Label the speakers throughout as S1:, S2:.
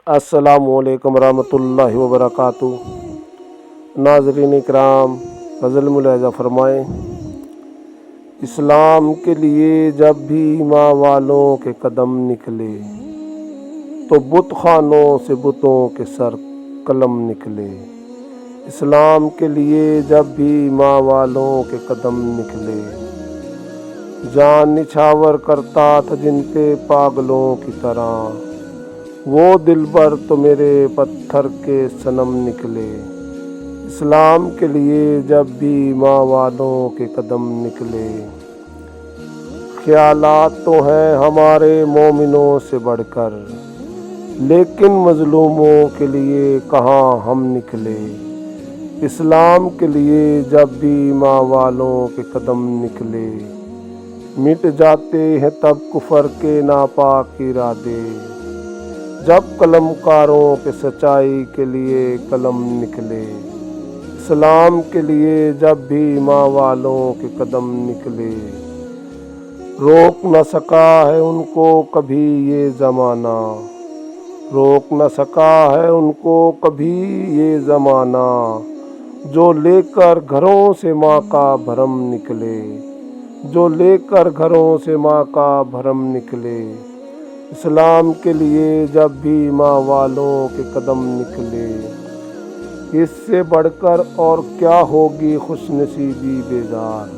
S1: السلام علیکم ورحمۃ اللہ وبرکاتہ۔ ناظرین اکرام، غزل ملاحظہ فرمائیں۔ اسلام کے لیے جب بھی ماں والوں کے قدم نکلے تو بت خانوں سے بتوں کے سر قلم نکلے۔ اسلام کے لیے جب بھی ماں والوں کے قدم نکلے، جان نچھاور کرتا تھا جن پہ پاگلوں کی طرح، وہ دلبر تو میرے پتھر کے صنم نکلے۔ اسلام کے لیے جب بھی ماں والوں کے قدم نکلے، خیالات تو ہیں ہمارے مومنوں سے بڑھ کر، لیکن مظلوموں کے لیے کہاں ہم نکلے۔ اسلام کے لیے جب بھی ماں والوں کے قدم نکلے، مٹ جاتے ہیں تب کفر کے ناپاک ارادے، جب قلم کاروں کے سچائی کے لیے قلم نکلے۔ اسلام کے لیے جب بھی ماں والوں کے قدم نکلے، روک نہ سکا ہے ان کو کبھی یہ زمانہ، روک نہ سکا ہے ان کو کبھی یہ زمانہ، جو لے کر گھروں سے ماں کا بھرم نکلے، جو لے کر گھروں سے ماں کا بھرم نکلے۔ اسلام کے لیے جب بھی ماں والوں کے قدم نکلے، اس سے بڑھ کر اور کیا ہوگی خوش نصیبی بیزار،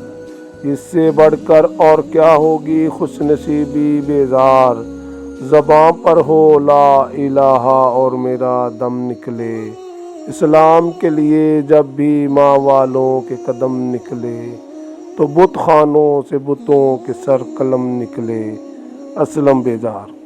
S1: اس سے بڑھ کر اور کیا ہوگی خوش نصیبی بیزار، زباں پر ہو لا الہ اور میرا دم نکلے۔ اسلام کے لیے جب بھی ماں والوں کے قدم نکلے تو بت خانوں سے بتوں کے سر قلم نکلے۔ اسلم بیزار۔